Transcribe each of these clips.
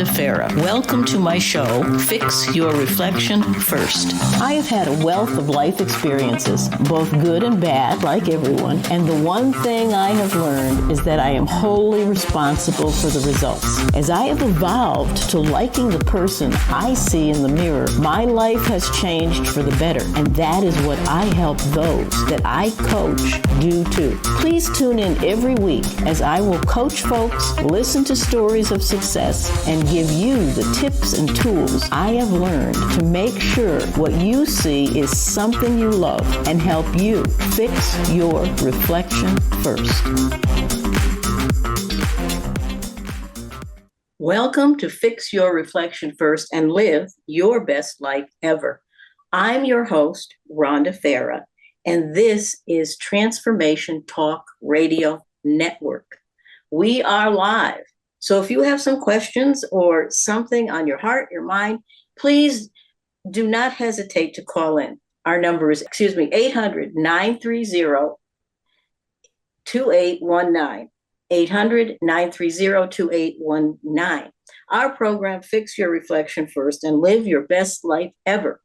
Rhonda Farrah. Welcome to my show, Fix Your Reflection First. I have had a wealth of life experiences, both good and bad, like everyone, and the one thing I have learned is that I am wholly responsible for the results. As I have evolved to liking the person I see in the mirror, my life has changed for the better, and that is what I help those that I coach do too. Please tune in every week as I will coach folks, listen to stories of success, and give you the tips and tools I have learned to make sure what you see is something you love and help you fix your reflection first. Welcome to Fix Your Reflection First and Live Your Best Life Ever. I'm your host, Rhonda Farrah, and this is Transformation Talk Radio Network. We are live. So if you have some questions or something on your heart, your mind, please do not hesitate to call in. Our number is, 800-930-2819. 800-930-2819. Our program, Fix Your Reflection First and Live Your Best Life Ever,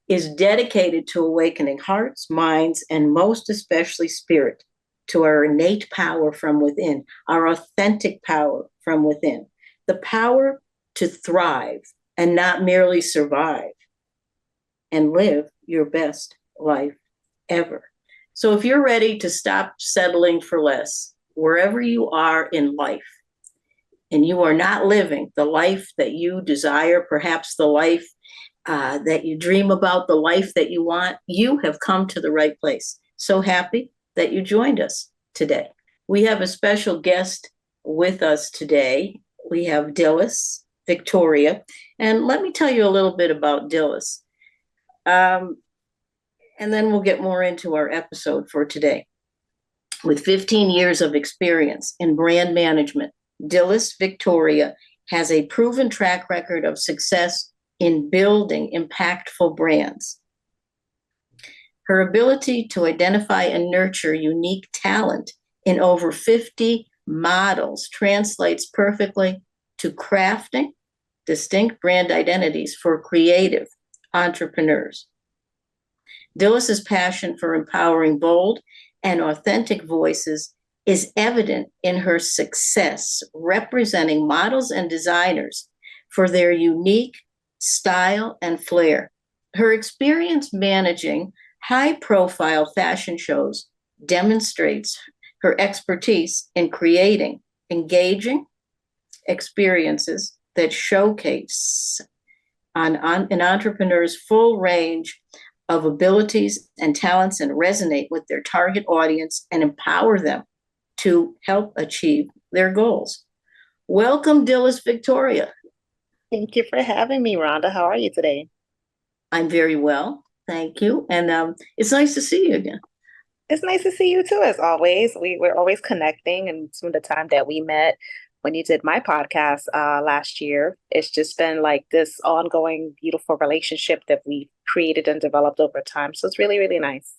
is dedicated to awakening hearts, minds, and most especially spirit to our innate power from within, our authentic power from within, the power to thrive and not merely survive and live your best life ever. So if you're ready to stop settling for less, wherever you are in life, and you are not living the life that you desire, perhaps the life that you dream about, the life that you want, you have come to the right place. So happy that you joined us today. We have a special guest with us today. We have Dilys Victoria. And let me tell you a little bit about Dilys. And then we'll get more into our episode for today. With 15 years of experience in brand management, Dilys Victoria has a proven track record of success in building impactful brands. Her ability to identify and nurture unique talent in over 50 models translates perfectly to crafting distinct brand identities for creative entrepreneurs. Dilys's passion for empowering bold and authentic voices is evident in her success representing models and designers for their unique style and flair. Her experience managing high-profile fashion shows demonstrates her expertise in creating engaging experiences that showcase an entrepreneur's full range of abilities and talents and resonate with their target audience and empower them to help achieve their goals. Welcome, Dilys Victoria. Thank you for having me, Rhonda. How are you today? I'm very well, thank you. And it's nice to see you again. It's nice to see you too, as always. We're always connecting, and from the time that we met when you did my podcast last year, it's just been like this ongoing, beautiful relationship that we created and developed over time. So it's really, really nice.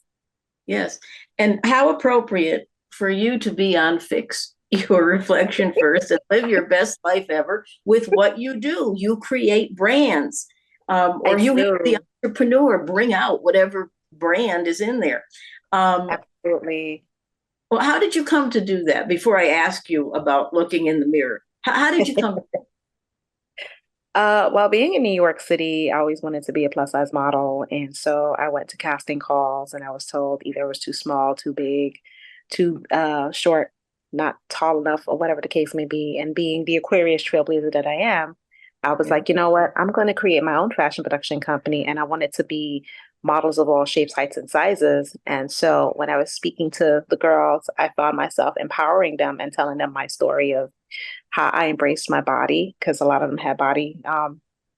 Yes. And how appropriate for you to be on Fix Your Reflection First and Live Your Best Life Ever with what you do. You create brands, or you help the entrepreneur bring out whatever brand is in there. Absolutely. Well, how did you come to do that? Before I ask you about looking in the mirror, how did you come to that? Well, being in New York City, I always wanted to be a plus size model. And so I went to casting calls and I was told either it was too small, too big, too short, not tall enough, or whatever the case may be. And being the Aquarius trailblazer that I am, I was like, you know what? I'm going to create my own fashion production company. And I want it to be models of all shapes, heights, and sizes. And so when I was speaking to the girls, I found myself empowering them and telling them my story of how I embraced my body, because a lot of them had body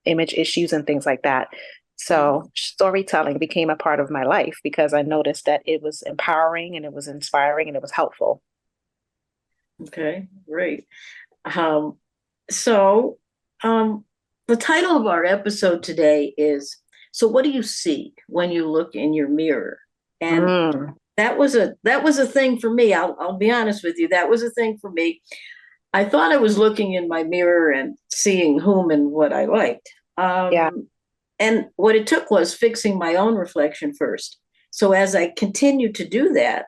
image issues and things like that. So storytelling became a part of my life because I noticed that it was empowering and it was inspiring and it was helpful. Okay, great. The title of our episode today is, so what do you see when you look in your mirror? And that was a thing for me. I'll be honest with you. That was a thing for me. I thought I was looking in my mirror and seeing whom and what I liked. Yeah. And what it took was fixing my own reflection first. So as I continued to do that,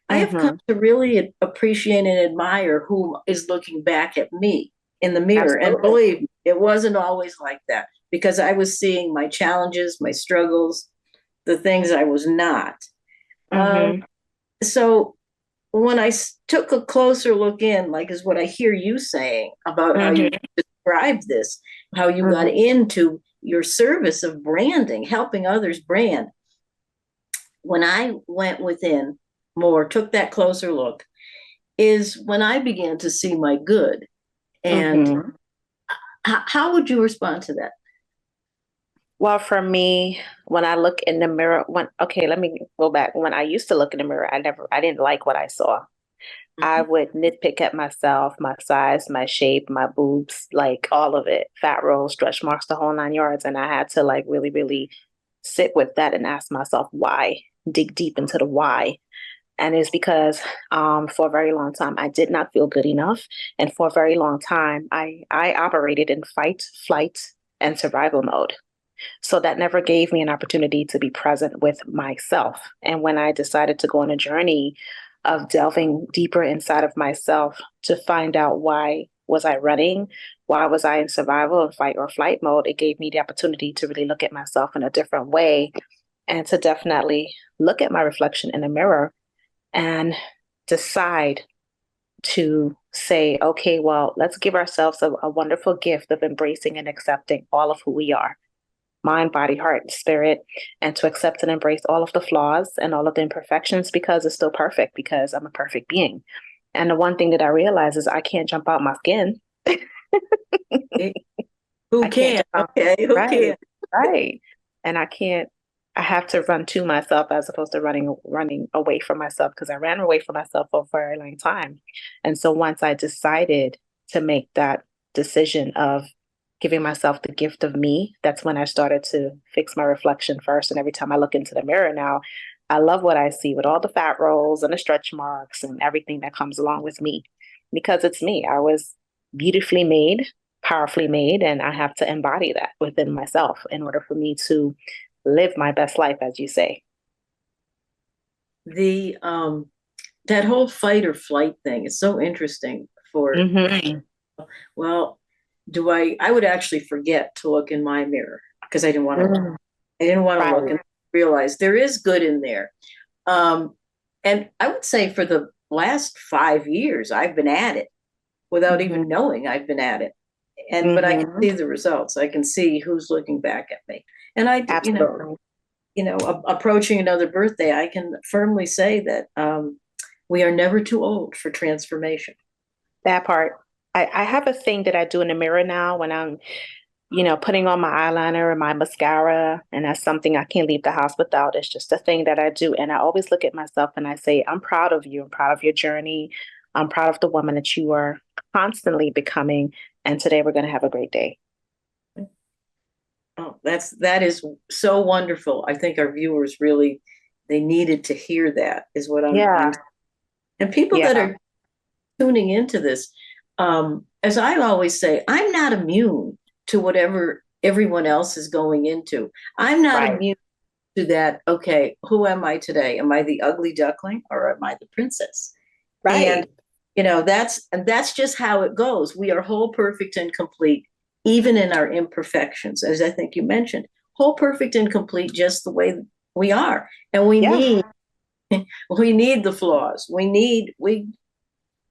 I have come Mm-hmm. to really appreciate and admire who is looking back at me in the mirror. And Absolutely. believe me, it wasn't always like that because I was seeing my challenges, my struggles, the things I was not. Um, Mm-hmm. so when took a closer look in, like is what I hear you saying about how you Mm-hmm. described this, how you got Mm-hmm. into your service of branding, helping others brand. When I went within more, took that closer look, is when I began to see my good. And Mm-hmm. how would you respond to that? Well, for me, when I look in the mirror, okay, let me go back. When I used to look in the mirror, I didn't like what I saw. I Mhm. would nitpick at myself, my size, my shape, my boobs, like all of it, fat rolls, stretch marks, the whole 9 yards. And I had to like really, really sit with that and ask myself why, dig deep into the why. And it's because for a very long time, I did not feel good enough. And for a very long time, I operated in fight, flight, and survival mode. So that never gave me an opportunity to be present with myself. And when I decided to go on a journey of delving deeper inside of myself to find out why was I running, why was I in survival and fight or flight mode, it gave me the opportunity to really look at myself in a different way and to definitely look at my reflection in the mirror and decide to say, okay, well, let's give ourselves a wonderful gift of embracing and accepting all of who we are, mind, body, heart, and spirit, and to accept and embrace all of the flaws and all of the imperfections because it's still perfect, because I'm a perfect being. And the one thing that I realize is I can't jump out my skin. Who I can't can? jump out. Okay, who Right, can? right. And I can't, I have to run to myself as opposed to running away from myself because I ran away from myself for a very long time. And so once I decided to make that decision of giving myself the gift of me, that's when I started to fix my reflection first. And every time I look into the mirror now, I love what I see with all the fat rolls and the stretch marks and everything that comes along with me because it's me. I was beautifully made, powerfully made, and I have to embody that within myself in order for me to live my best life, as you say. The that whole fight or flight thing is so interesting for Mm-hmm. well, do I would actually forget to look in my mirror because Mm-hmm. I didn't want to look Right. and realize there is good in there. Um, and I would say for the last 5 years, I've been at it without Mm-hmm. even knowing I've been at it. And but I can Mm-hmm. see the results. I can see who's looking back at me. And Absolutely. approaching another birthday, I can firmly say that we are never too old for transformation. That part. I have a thing that I do in the mirror now when I'm, putting on my eyeliner and my mascara, and that's something I can't leave the house without. It's just a thing that I do. And I always look at myself and I say, I'm proud of you. I'm proud of your journey. I'm proud of the woman that you are constantly becoming. And today we're going to have a great day. Oh, that is so wonderful. I think our viewers really they needed to hear that. Is what I'm Yeah. and people that Yeah. are tuning into this, as I always say, I'm not immune to whatever everyone else is going into. I'm not Right. immune to that. Okay, who am I today? Am I the ugly duckling or am I the princess? And Right. that's just how it goes. We are whole, perfect, and complete, even in our imperfections, as I think you mentioned. Whole, perfect, and complete, just the way we are. And Yeah. we need the flaws. We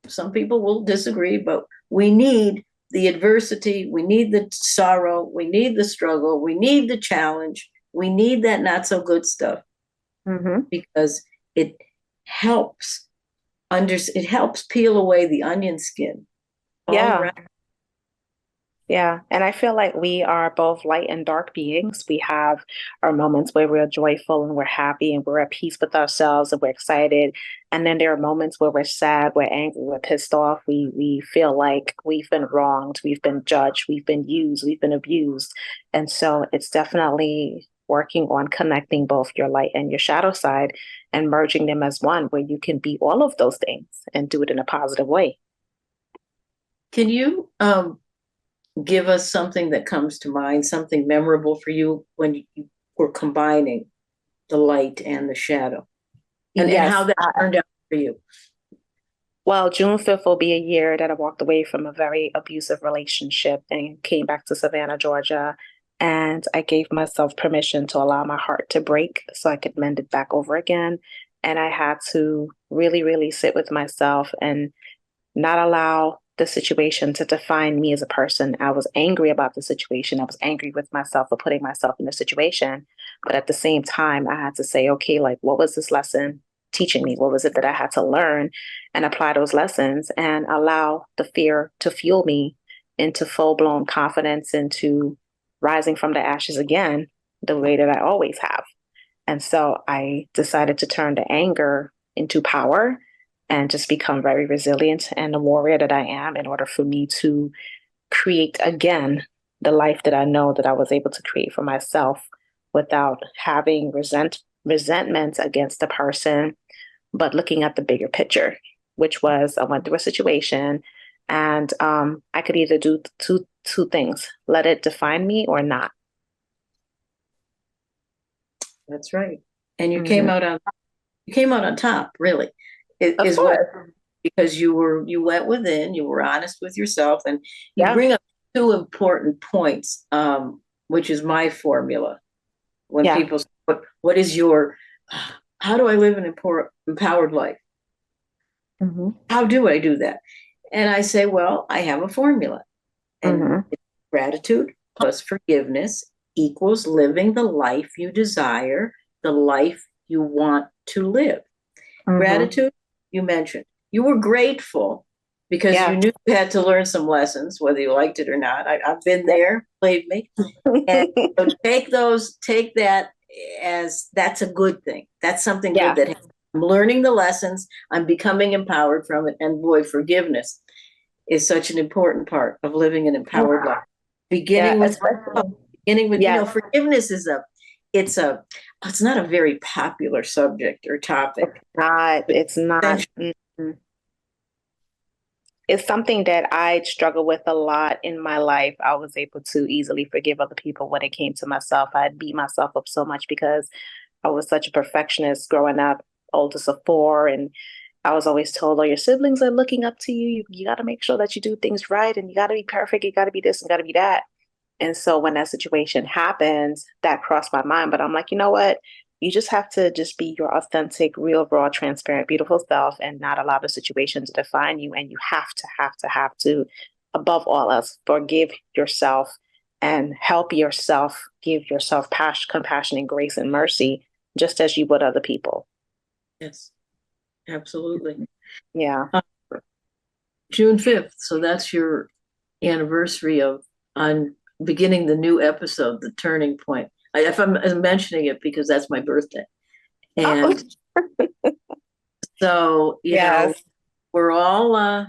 some people will disagree, but we need the adversity, we need the sorrow, we need the struggle, we need the challenge, we need that not so good stuff Mm-hmm. because it helps it helps peel away the onion skin all Yeah. around. Yeah, and I feel like we are both light and dark beings. We have our moments where we're joyful and we're happy and we're at peace with ourselves and we're excited. And then there are moments where we're sad, we're angry, we're pissed off. We feel like we've been wronged, we've been judged, we've been used, we've been abused. And so it's definitely working on connecting both your light and your shadow side and merging them as one where you can be all of those things and do it in a positive way. Can you give us something that comes to mind, something memorable for you when you were combining the light and the shadow, and how Yes. that turned out for you? Well, June 5th will be a year that I walked away from a very abusive relationship and came back to Savannah, Georgia. And I gave myself permission to allow my heart to break so I could mend it back over again. And I had to really, really sit with myself and not allow the situation to define me as a person. I was angry about the situation. I was angry with myself for putting myself in the situation. But at the same time, I had to say, okay, like, what was this lesson teaching me? What was it that I had to learn and apply those lessons and allow the fear to fuel me into full blown confidence, into rising from the ashes again, the way that I always have. And so I decided to turn the anger into power and just become very resilient and the warrior that I am in order for me to create again the life that I know that I was able to create for myself without having resentment against the person, but looking at the bigger picture, which was I went through a situation and I could either do two things, let it define me or not. That's right. And Mm-hmm. you came out on top, really. It Of is what, course. because you went within, you were honest with yourself, and you Yeah. bring up two important points, which is my formula. When Yeah. people say, what is your, how do I live an empowered life? Mm-hmm. How do I do that? And I say, well, I have a formula, and Mm-hmm. gratitude plus forgiveness equals living the life you desire, the life you want to live. Mm-hmm. Gratitude, you mentioned. You were grateful because you Yeah. knew you had to learn some lessons, whether you liked it or not. I've been there, believe me. And so take that as that's a good thing. That's something good Yeah. that I'm learning the lessons, I'm becoming empowered from it. And boy, forgiveness is such an important part of living an empowered life. Yeah. Beginning with Especially. beginning with, Yes. forgiveness is it's a it's not a very popular subject or topic. It's not. It's not. Essentially, Mm-mm. It's something that I struggle with a lot in my life. I was able to easily forgive other people when it came to myself. I'd beat myself up so much because I was such a perfectionist growing up, oldest of four, and I was always told, "Oh, your siblings are looking up to you. You got to make sure that you do things right, and you got to be perfect. You got to be this and got to be that." And so when that situation happens, that crossed my mind. But I'm like, you know what? You just have to just be your authentic, real, raw, transparent, beautiful self and not allow the situation to define you. And you have to, above all else, forgive yourself and help yourself, give yourself compassion and grace and mercy, just as you would other people. yes, absolutely. Yeah. Uh, June 5th. So that's your anniversary of on beginning the new episode, the turning point. If I'm mentioning it because that's my birthday. Oh, And so, yes. we're all, and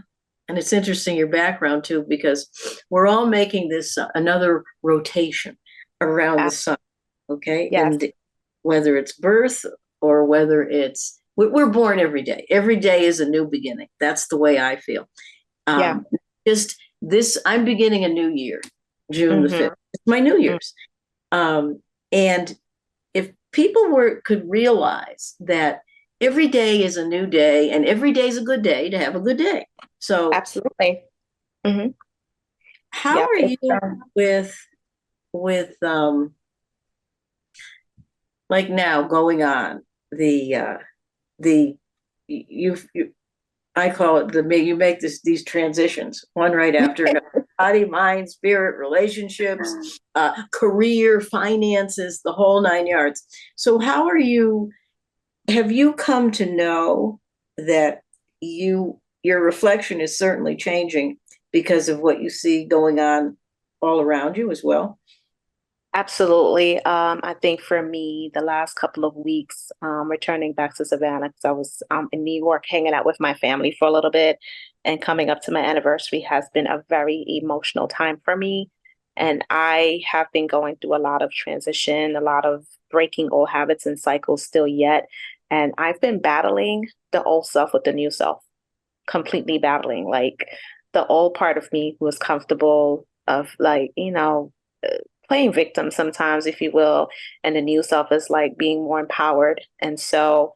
it's interesting your background too, because we're all making this another rotation around the sun. Okay. Yes. And whether it's birth or whether we're born every day. Every day is a new beginning. That's the way I feel. Yeah. Just this, I'm beginning a new year, June the Mm-hmm. 5th. It's my New Year's. And if people could realize that every day is a new day and every day is a good day to have a good day. So Absolutely. Mm-hmm. how Yep. are you with with like now going on the you I call it you make these transitions one right after another. Body, mind, spirit, relationships, career, finances, the whole nine yards. So how are you? Have you come to know that your reflection is certainly changing because of what you see going on all around you as well? Absolutely. I think for me, the last couple of weeks, returning back to Savannah, because I was in New York hanging out with my family for a little bit, and coming up to my anniversary has been a very emotional time for me. And I have been going through a lot of transition, a lot of breaking old habits and cycles still yet. And I've been battling the old self with the new self, completely battling. Like the old part of me who was comfortable of like, playing victim sometimes, if you will, and the new self is like being more empowered. And so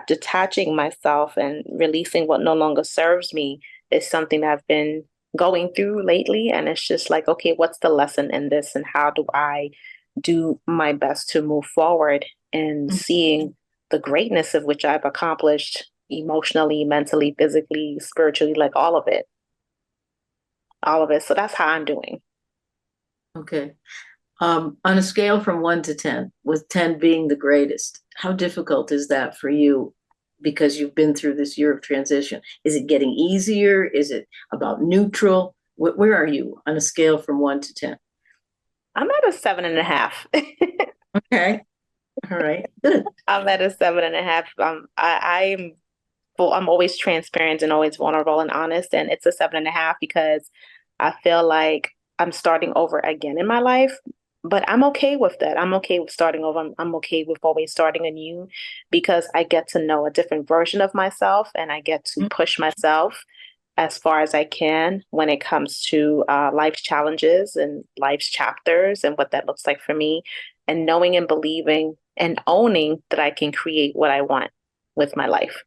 detaching myself and releasing what no longer serves me is something that I've been going through lately. And it's just like, okay, what's the lesson in this? And how do I do my best to move forward and seeing the greatness of which I've accomplished emotionally, mentally, physically, spiritually, like all of it. All of it. So that's how I'm doing. Okay. On a scale from 1 to 10, with 10 being the greatest, how difficult is that for you? Because you've been through this year of transition. Is it getting easier? Is it about neutral? Where are you on a scale from 1 to 10? I'm at a 7.5. Okay. All right. Good. I'm at a 7.5. I'm always transparent and always vulnerable and honest. And it's a 7.5 because I feel like I'm starting over again in my life. But I'm okay with that. I'm okay with starting over. I'm okay with always starting anew because I get to know a different version of myself and I get to push myself as far as I can when it comes to life's challenges and life's chapters and what that looks like for me, and knowing and believing and owning that I can create what I want with my life.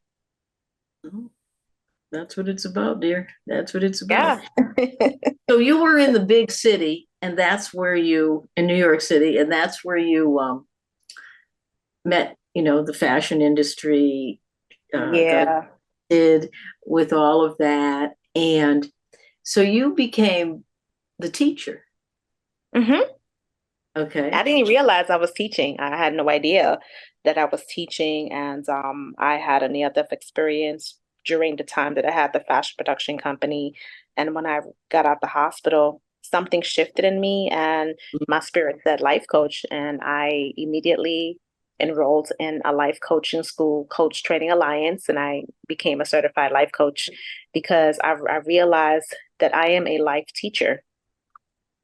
That's what it's about, dear. That's what it's about. Yeah. So you were in the big city, and that's where in New York City, and that's where you met, the fashion industry, got Yeah. did with all of that. And so you became the teacher. hmm I Okay. didn't realize I was teaching. I had no idea that I was teaching. And I had a near-death experience during the time that I had the fashion production company. And when I got out the hospital, something shifted in me and my spirit said life coach. And I immediately enrolled in a life coaching school, Coach Training Alliance, and I became a certified life coach because I realized that I am a life teacher.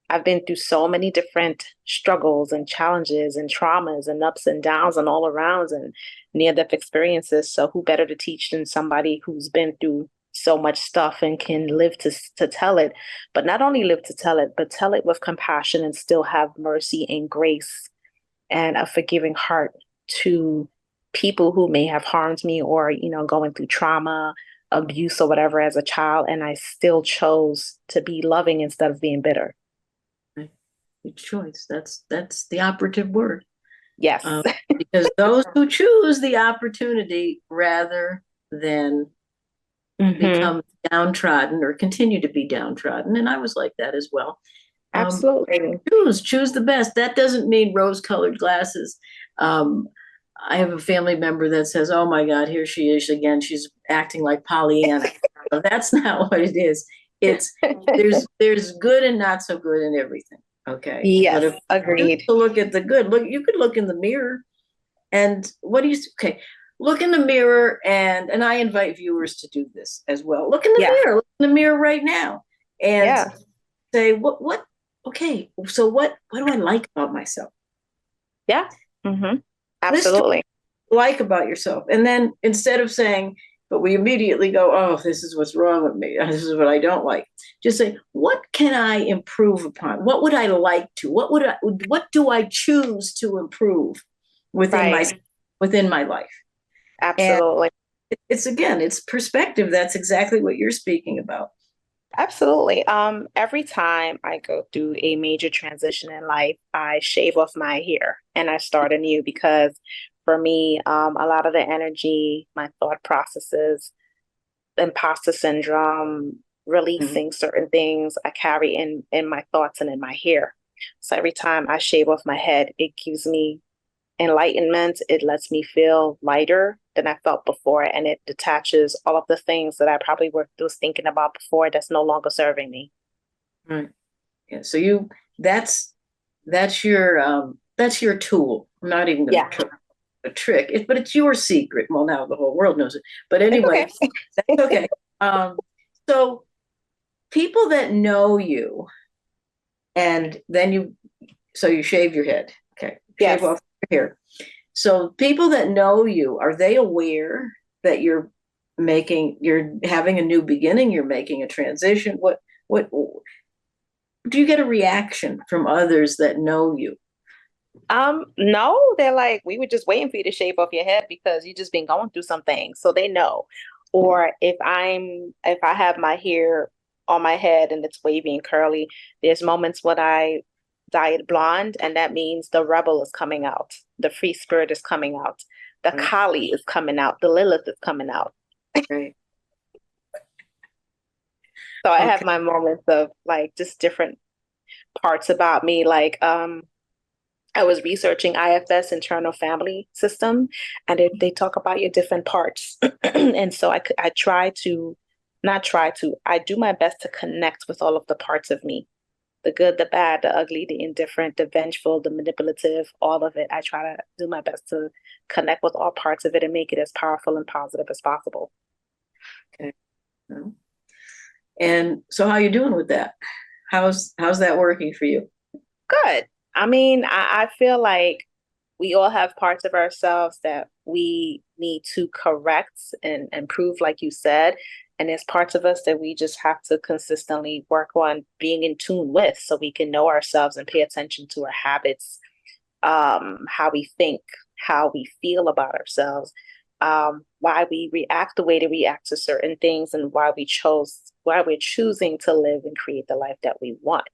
I've been through so many different struggles and challenges and traumas and ups and downs and all arounds and near death experiences. So who better to teach than somebody who's been through so much stuff and can live to tell it, but not only live to tell it, but tell it with compassion and still have mercy and grace and a forgiving heart to people who may have harmed me or, going through trauma, abuse or whatever as a child. And I still chose to be loving instead of being bitter. Good choice. That's the operative word. Yes. Because those who choose the opportunity rather than hmm become downtrodden or continue to be downtrodden, and I was like that as well. Absolutely. Choose the best. That doesn't mean rose-colored glasses. Um, I have a family member that says, "Oh my God, here she is again. She's acting like Pollyanna." That's not what it is. It's there's good and not so good in everything. Okay, but Yes, if you agreed. look at the good, you could look in the mirror and what do you? Okay, look in the mirror and I invite viewers to do this as well. Look in the Yeah. mirror. Look in the mirror right now and Yeah. say what. Okay, so what do I like about myself? Yeah. hmm List Absolutely. like about yourself. And then instead of saying, but we immediately go, oh, this is what's wrong with me. This is what I don't like. Just say, what can I improve upon? What would I like to? What do I choose to improve within Right. my within my life? And Absolutely. it's perspective. That's exactly what you're speaking about. Absolutely. Every time I go through a major transition in life, I shave off my hair and I start anew because for me, a lot of the energy, my thought processes, imposter syndrome, Mhm. releasing certain things I carry in my thoughts and in my hair. So every time I shave off my head, it gives me enlightenment. It lets me feel lighter than I felt before, and it detaches all of the things that I probably was thinking about before that's no longer serving me. Right. Yeah. So that's your tool. I'm not even going Yeah, to a trick, but it's your secret. Well, now the whole world knows it. But it's anyway, okay. that's okay. So people that know you, and then you shave your head. Okay, shave Yes. off your hair. So people that know you, are they aware that you're you're having a new beginning, you're making a transition. What do you get a reaction from others that know you? No, they're like, we were just waiting for you to shave off your head because you just been going through some things. So they know. Or if I have my hair on my head and it's wavy and curly, there's moments when I dye it blonde, and that means the rebel is coming out, the free spirit is coming out, the Right. Kali is coming out, the Lilith is coming out. Right. So I have Okay. my moments of like just different parts about me. Like I was researching IFS, internal family system, and they talk about your different parts. And so I try to, not try to, I do my best to connect with all of the parts of me, the good, the bad, the ugly, the indifferent, the vengeful, the manipulative, all of it. I try to do my best to connect with all parts of it and make it as powerful and positive as possible. Okay. Well, and so how you doing with that? How's that working for you? Good. I mean, I feel like we all have parts of ourselves that we need to correct and improve, like you said. And there's parts of us that we just have to consistently work on being in tune with so we can know ourselves and pay attention to our habits, how we think, how we feel about ourselves, why we react the way to react to certain things, and why we're choosing to live and create the life that we want.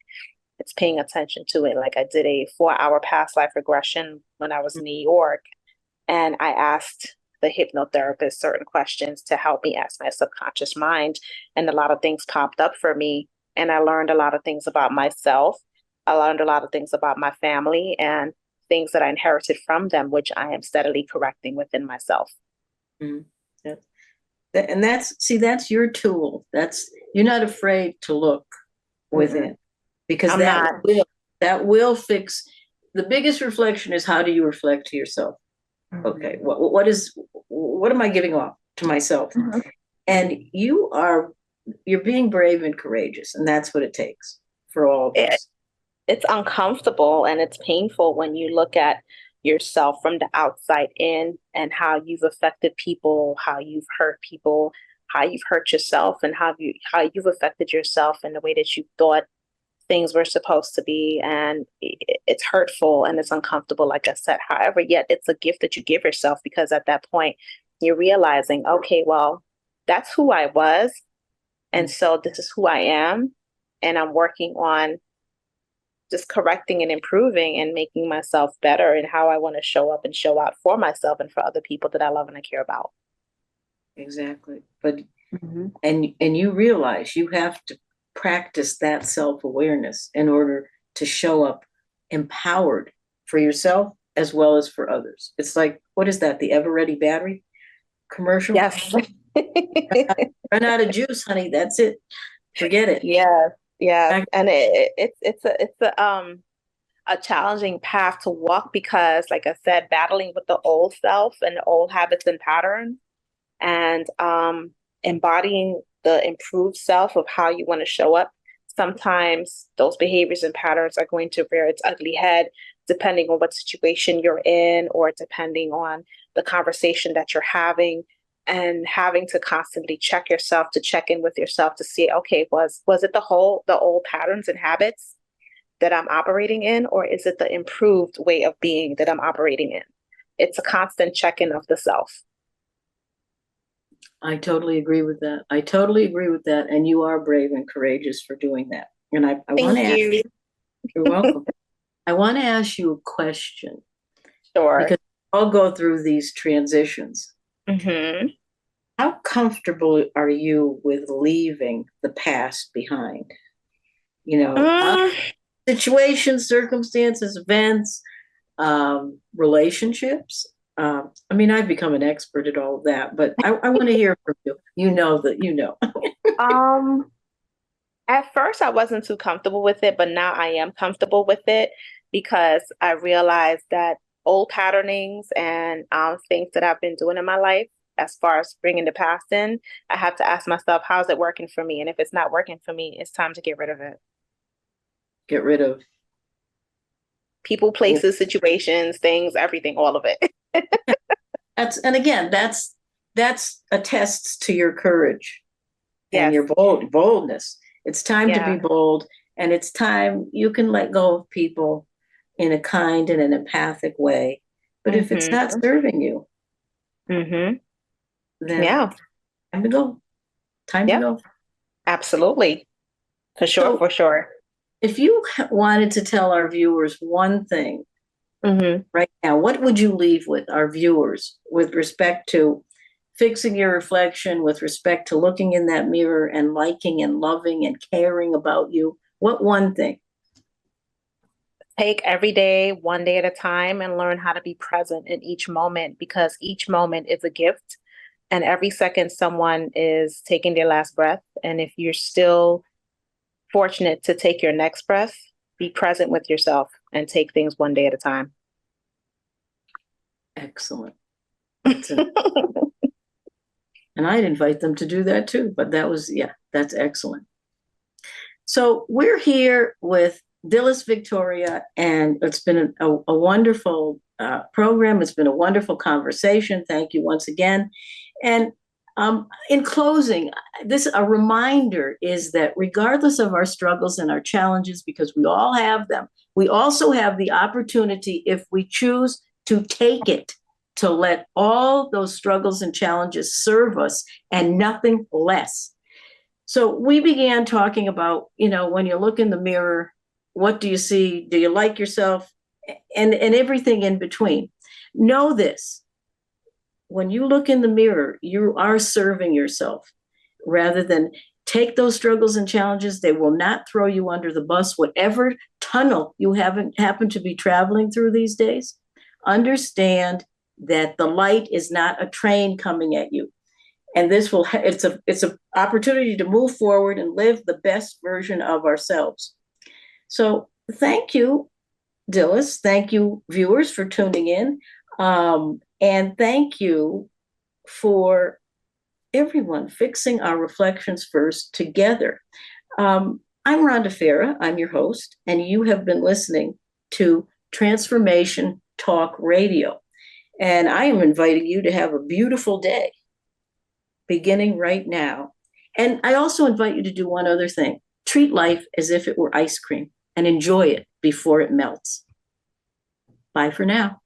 It's paying attention to it. Like I did a 4-hour past life regression when I was in New York, and I asked the hypnotherapist certain questions to help me ask my subconscious mind. And a lot of things popped up for me. And I learned a lot of things about myself. I learned a lot of things about my family and things that I inherited from them, which I am steadily correcting within myself. Mm. Yeah. And that's your tool. You're not afraid to look Mm-mm. within, because I'm not. that will fix. The biggest reflection is, how do you reflect to yourself? Okay, Mm-hmm. what am I giving off to myself? Mm-hmm. And you're being brave and courageous, and that's what it takes for all of It, us. it's uncomfortable and it's painful when you look at yourself from the outside in and how you've affected people, how you've hurt people, how you've hurt yourself, and how you've affected yourself in the way that you thought things were supposed to be. And it's hurtful and it's uncomfortable, like I said. However, yet it's a gift that you give yourself, because at that point you're realizing, okay, well, that's who I was. And so this is who I am. And I'm working on just correcting and improving and making myself better in how I want to show up and show out for myself and for other people that I love and I care about. Exactly. But Mm-hmm. and you realize you have to practice that self-awareness in order to show up empowered for yourself as well as for others. It's like, what is that? The Ever Ready battery commercial? Yes. Run out of juice, honey. That's it. Forget it. Yes. Yes. And it's a challenging path to walk because, like I said, battling with the old self and the old habits and patterns, and embodying the improved self of how you want to show up. Sometimes those behaviors and patterns are going to rear its ugly head depending on what situation you're in or depending on the conversation that you're having, and having to constantly check yourself, to check in with yourself to see, okay, was it the old patterns and habits that I'm operating in, or is it the improved way of being that I'm operating in? It's a constant check-in of the self. I totally agree with that. I totally agree with that. And you are brave and courageous for doing that. And I want to Thank ask, you. you're welcome. I want to ask you a question, Sure. because I'll go through these transitions. Mm-hmm. How comfortable are you with leaving the past behind? You know, Mm, situations, circumstances, events, relationships. I mean, I've become an expert at all of that, but I want to hear from you. You know that you know. um, at first I wasn't too comfortable with it, but now I am comfortable with it because I realized that old patternings and things that I've been doing in my life, as far as bringing the past in, I have to ask myself, how's it working for me? And if it's not working for me, it's time to get rid of it. Get rid of. People, places, situations, things, everything, all of it. That's, and again, that's attests to your courage and Yes. your boldness. It's time to be Yeah. bold, and it's time you can let go of people in a kind and an empathic way. But if it's not Mm-hmm. serving you, Mm-hmm. then Yeah. time to go. Time to Yep. go. Absolutely. For sure. So, For sure. if you wanted to tell our viewers one thing Mm-hmm. right now, what would you leave with our viewers with respect to fixing your reflection, with respect to looking in that mirror and liking and loving and caring about you? What one thing? Take every day, one day at a time, and learn how to be present in each moment, because each moment is a gift. And every second, someone is taking their last breath. And if you're still fortunate to take your next breath, be present with yourself and take things one day at a time. Excellent. And I'd invite them to do that too, but that's excellent. So we're here with Dilys Victoria, and it's been a wonderful program. It's been a wonderful conversation. Thank you once again. And in closing, a reminder is that regardless of our struggles and our challenges, because we all have them, we also have the opportunity, if we choose to take it, to let all those struggles and challenges serve us and nothing less. So we began talking about, when you look in the mirror, what do you see? Do you like yourself? And everything in between. Know this: when you look in the mirror, you are serving yourself. Rather than take those struggles and challenges, they will not throw you under the bus. Whatever tunnel you happen to be traveling through these days, understand that the light is not a train coming at you. And it's an opportunity to move forward and live the best version of ourselves. So thank you, Dilys. Thank you, viewers, for tuning in. And thank you for everyone fixing our reflections first together. I'm Rhonda Farrah. I'm your host, and you have been listening to Transformation Talk Radio. And I am inviting you to have a beautiful day beginning right now. And I also invite you to do one other thing: treat life as if it were ice cream and enjoy it before it melts. Bye for now.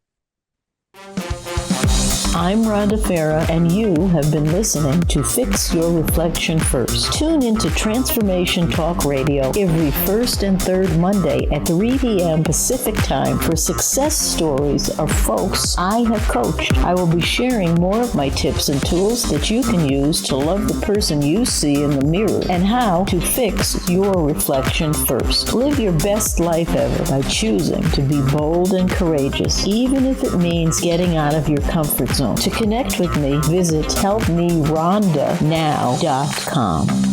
I'm Rhonda Farrah, and you have been listening to Fix Your Reflection First. Tune into Transformation Talk Radio every first and third Monday at 3 p.m. Pacific Time for success stories of folks I have coached. I will be sharing more of my tips and tools that you can use to love the person you see in the mirror and how to fix your reflection first. Live your best life ever by choosing to be bold and courageous, even if it means getting out of your comfort zone. To connect with me, visit helpmerhondanow.com.